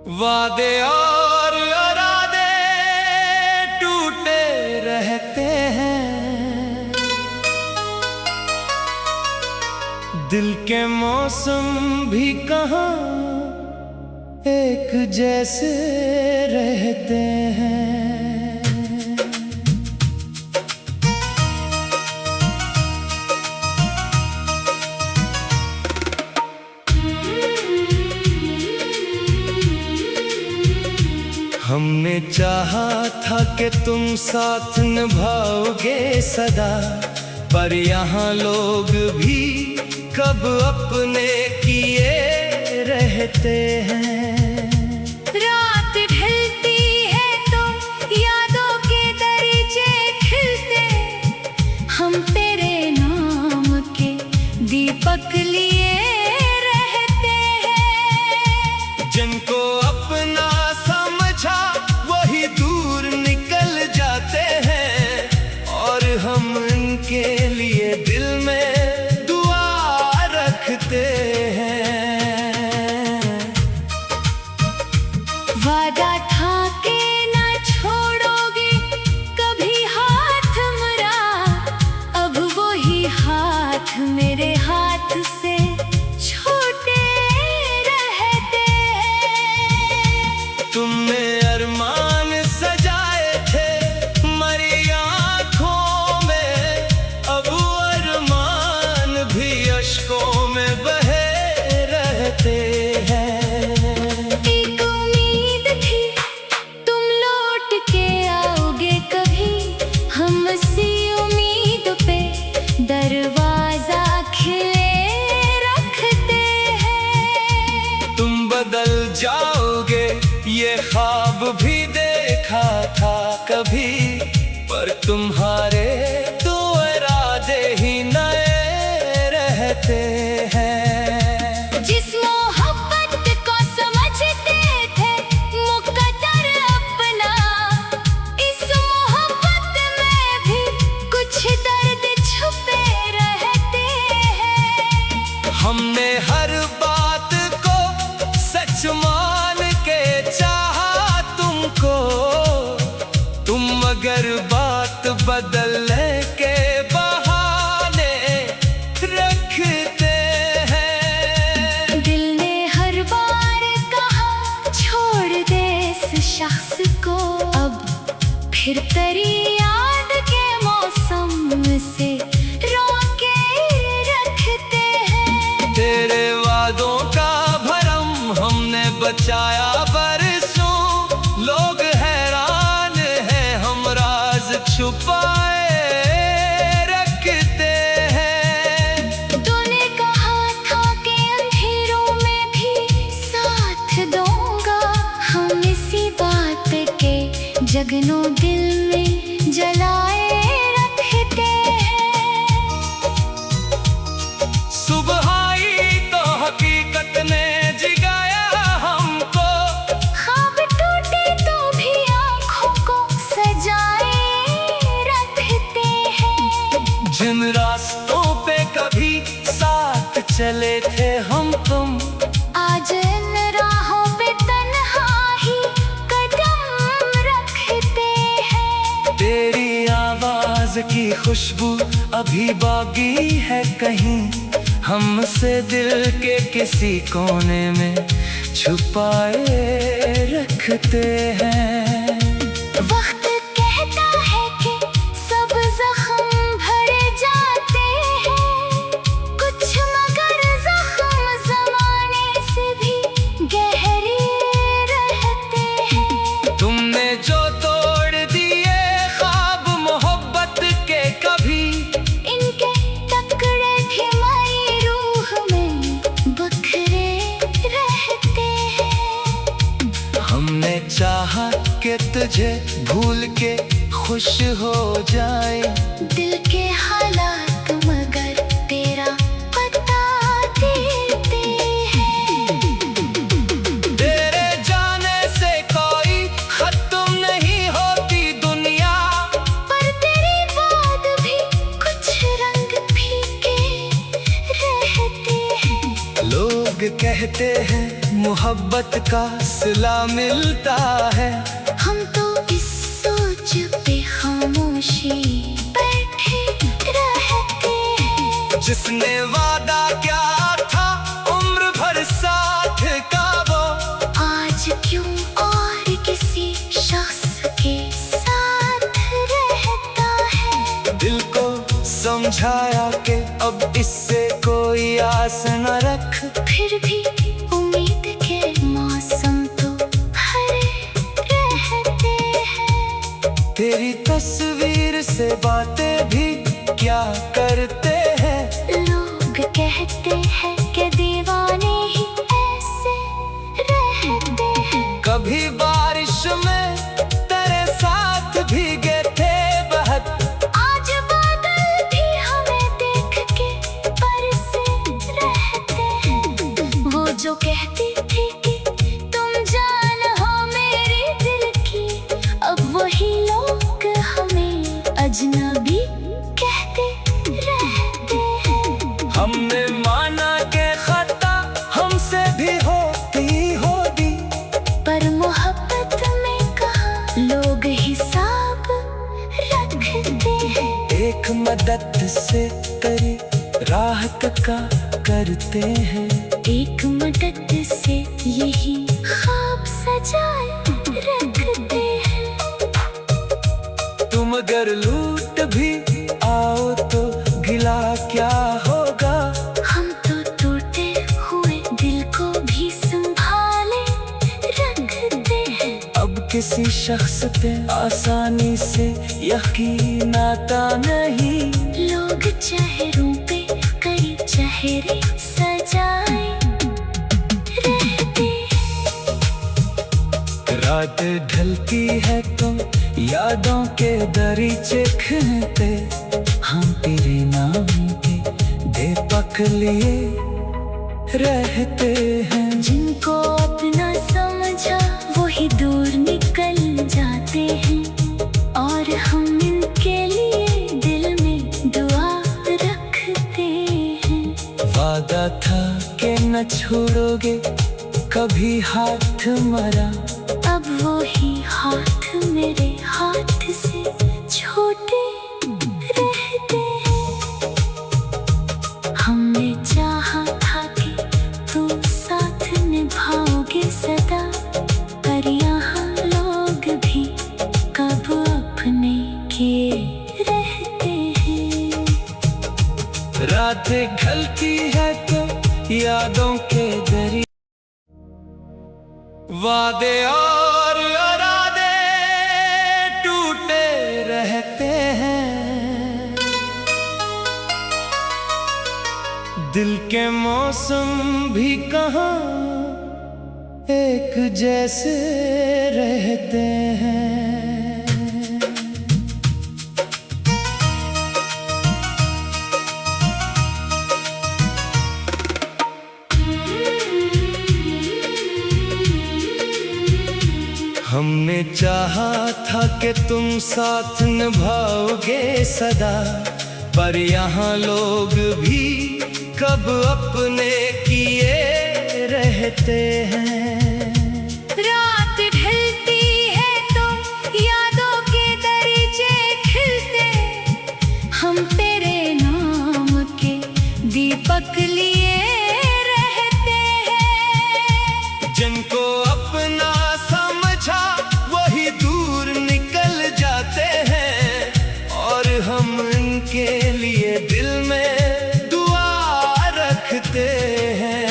वादे और इरादे टूटे रहते हैं, दिल के मौसम भी कहाँ एक जैसे रहते हैं। हमने चाहा था कि तुम साथ निभाओगे सदा, पर यहाँ लोग भी कब अपने किए रहते हैं। रात ढलती है तो यादों के दरीचे खिलते, हम तेरे नाम के दीपक लिए रहते हैं। जिनको अपना समझा वही दूर निकल जाते हैं, और हम उनके लिए दिल में दुआ रखते हैं। वादा था कि ना छोड़ोगे कभी हाथ मेरा, अब वही हाथ मेरे हाथ से छूटे रहते हैं। तुमने अरमान सजाए थे मरी आँखों में, अब वो अरमान भी अश्कों में बहे रहते हैं। एक उम्मीद थी तुम लौट के आओगे कभी, हम इसी उम्मीद पे दरवाजा खिले रखते हैं। तुम बदल जाओगे ये ख्वाब भी देखा था कभी, पर तुम्हारे तो इरादे ही नए रहते हैं। जिस मोहब्बत को समझते थे मुकद्दर अपना, इस मोहब्बत में भी कुछ दर्द छुपे रहते हैं। हमने हर बात को सच मान के चाहा तुमको, तुम मगर बात बदलने के बहाने रखते हैं। दिल ने हर बार कहा छोड़ दे इस शख्स को, अब फिर तेरी याद के मौसम से रोके रखते हैं। तेरे वादों का भरम हमने बचाया बरसों, लोग हैरान हैं हम राज छुपाए रखते हैं। तूने कहा था कि अंधेरों में भी साथ दूंगा, हम इसी बात के जगनों दिल में जलाए रखते हैं। सुबह आई तो हकीकत ने जिगाया हमको, ख्वाब टूटे तो भी आँखों को सजाए रखते हैं। जिन रास्तों पे कभी साथ चले थे हम तुम, आज इन राहों पे तन्हा ही कदम रखते हैं। तेरी आवाज की खुशबू अभी बाकी है कहीं, हमसे दिल के किसी कोने में छुपाए रखते हैं। वक्त कहता है कि सब जख्म भरे जाते हैं, कुछ मगर जख्म जमाने से भी गहरे रहते हैं। तुमने जो तोड़ दिए ख्वाब मोहब्बत के कभी, इनके टकरे हमारी रूह में बखरे रहते हैं। हमने चाहा कि तुझे भूल के खुश हो जाए, दिल के हालात मगर तेरा पता देते हैं। तेरे जाने से कोई खत्म नहीं होती दुनिया, पर तेरी बात भी कुछ रंग फीके रहते हैं। लोग कहते हैं मोहब्बत का सिला मिलता है। हम तो इस सोच पे खामोशी बैठे रहते हैं। जिसने वादा क्या था उम्र भर साथ का, वो आज क्यों और किसी शख्स के साथ रहता है। दिल को समझाया कि अब इससे कोई आस न रख, फिर भी उम्मीद के मौसम तो हरे रहते हैं। तेरी तस्वीर से बातें भी क्या करते हैं। लोग कहते हैं कि दीवाने ही ऐसे रहते हैं। कभी बारिश में तेरे साथ भीगे थे बहुत, आज बादल भी हमें देख के बरसे रहते हैं। वो जो कहती थी कि तुम जान हो मेरी दिल की, अब वही लोग हमें अजनबी कहते रहते हैं। हमने माना के खता हमसे भी होगी, पर मोहब्बत में कहाँ लोग हिसाब रखते हैं। एक मदद से तेरी राहत का करते हैं। एक मदद से यही ख्वाब सजाए रखते हैं। तुम अगर लूट भी आओ तो गिला क्या होगा। हम तो टूटे हुए दिल को भी संभाले रखते हैं। अब किसी शख्स पे आसानी से यकीन आता नहीं। लोग चेहरों पे कई चेहरे सजाए रहते हैं। रात ढलती है तो यादों के दरीचे खींचते, हम तेरे नाम के दीपक लिए रहते हैं। जिनको अपना समझा वही दूर निकल जाते हैं, और हम इनके लिए दिल में दुआ रखते हैं। वादा था कि न छोड़ोगे कभी हाथ मरा, अब वही हाथ मेरे हाथ से छोटे रहते हैं। हमने चाहा था कि तू साथ निभाओगे सदा, पर यहाँ लोग भी कब अपने के रहते हैं। रातें ढलती है तो यादों के दरी, वादे और इरादे टूटे रहते हैं। दिल के मौसम भी कहाँ एक जैसे रहते हैं। हमने चाहा था कि तुम साथ निभाओगे सदा, पर यहाँ लोग भी कब अपने किए रहते हैं। रात ढलती है तो यादों के दरीचे खिलते, हम तेरे नाम के दीपक लिए रहते हैं। जिनको अपना समझा वही दूर निकल जाते हैं, और हम उनके लिए दिल में दुआ रखते हैं।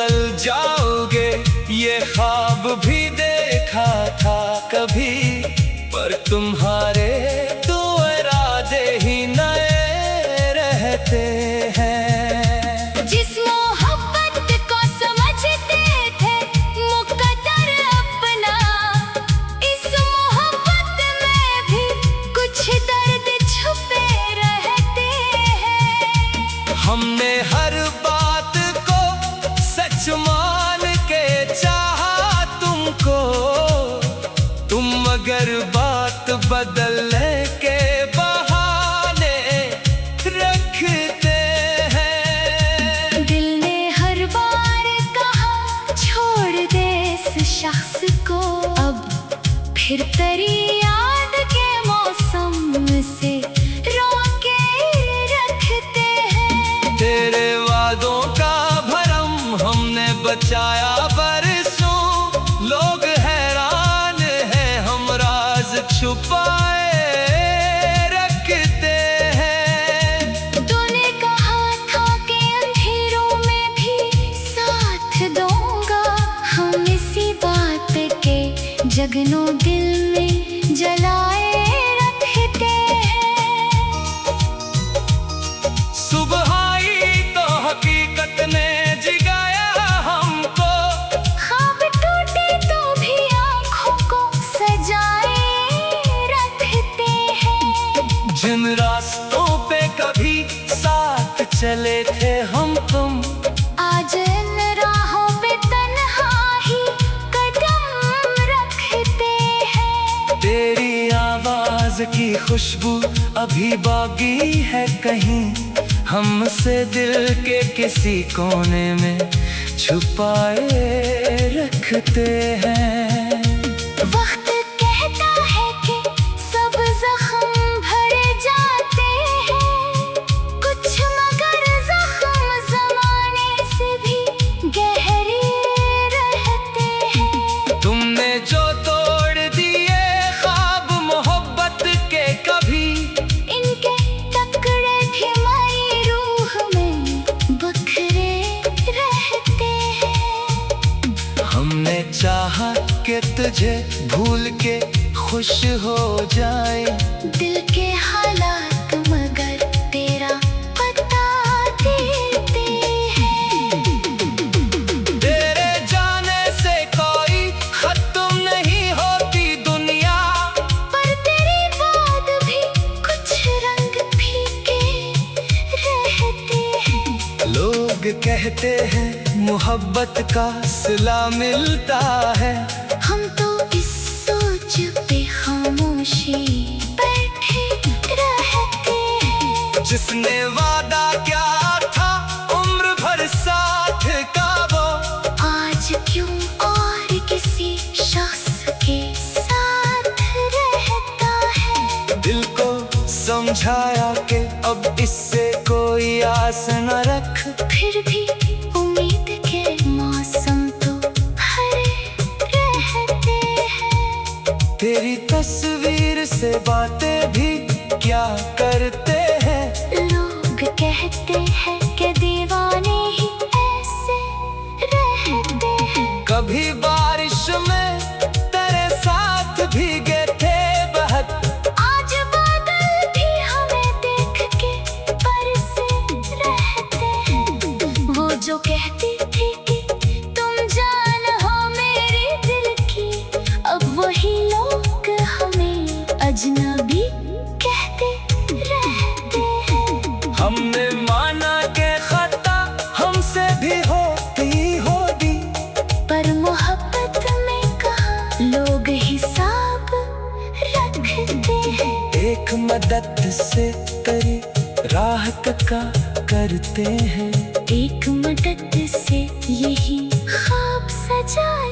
बदल जाओगे, ये ख्वाब भी देखा था कभी, पर तुम्हारे तो इरादे ही नए रहते हैं। जिस मोहब्बत को समझते थे मुकद्दर अपना, इस मोहब्बत में भी कुछ दर्द छुपे रहते हैं। हमने हर बात को सच मान के चाहा तुमको, तुम मगर बात बदलने के बहाने रखते हैं। दिल ने हर बार कहा छोड़ दे इस शख्स को, अब फिर तेरी याद के मौसम से रोके रखते हैं। तेरे वादों का भरम हमने बचाया बरसों, लोग हैरान हैं हम राज छुपाए रखते हैं। तूने कहा था कि अंधेरों में भी साथ दूंगा, हम इसी बात के जगनों दिल में जलाए रखते हैं। सुबह आई तो हकीकत ने जगाया हमको, ख्वाब टूटे तो भी आँखों को सजाए रखते हैं। जिन रास्तों पे कभी साथ चले थे हम तुम, आज इन राहों पे तन्हा ही कदम रखते हैं। तेरी आवाज की खुशबू अभी बाकी है कहीं, हमसे दिल के किसी कोने में छुपाए रखते हैं। वक्त कहता है कि सब जख्म भरे जाते हैं, कुछ मगर जख्म जमाने से भी गहरे रहते हैं। तुमने जो तोड़ दिए ख्वाब मोहब्बत के कभी, इनके टकरे ठिमाई रूह में बखरे रहते हैं। हमने चाहा कि तुझे भूल के खुश हो जाए, दिल के हालात मगर तेरा पता देते हैं। तेरे जाने से कोई खत्म नहीं होती दुनिया, पर तेरी बात भी कुछ रंग फीके रहते हैं। लोग कहते हैं मोहब्बत का सिला मिलता है, हम तो इस सोच पे खामोशी बैठे रहते हैं। जिसने वादा क्या था उम्र भर साथ का, वो आज क्यों और किसी शख्स के साथ रहता है। दिल को समझाया कि अब इससे कोई आस न रख, फिर भी उम्मीद के मौसम तो भरे रहते हैं। तेरी तस्वीर से बातें भी क्या करते हैं। लोग कहते हैं कि दीवाने ही ऐसे रहते हैं। कभी बारिश में तेरे साथ भीगे थे बहुत, आज बादल भी हमें देख के बरसे रहते हैं। वो जो कहती थी कि तुम जान हो मेरी दिल की, अब वही लोग हमें अजनबी कहते रहते हैं। हमने माना के खता हमसे भी होती होगी, पर मोहब्बत में कहाँ लोग हिसाब रखते हैं। एक मदद से तेरी राह का करते हैं। एक मदद से यही ख्वाब सजाए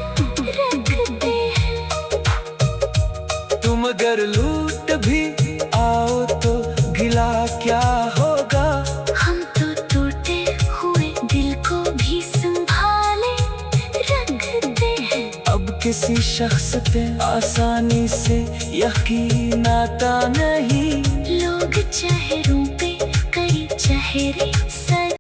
रखते हैं। तुम अगर लूट भी आओ तो गिला क्या होगा, हम तो टूटे हुए दिल को भी संभाले रखते हैं। अब किसी शख्स पे आसानी से यकीन आता नहीं। लोग चेहरों पे कई चेहरे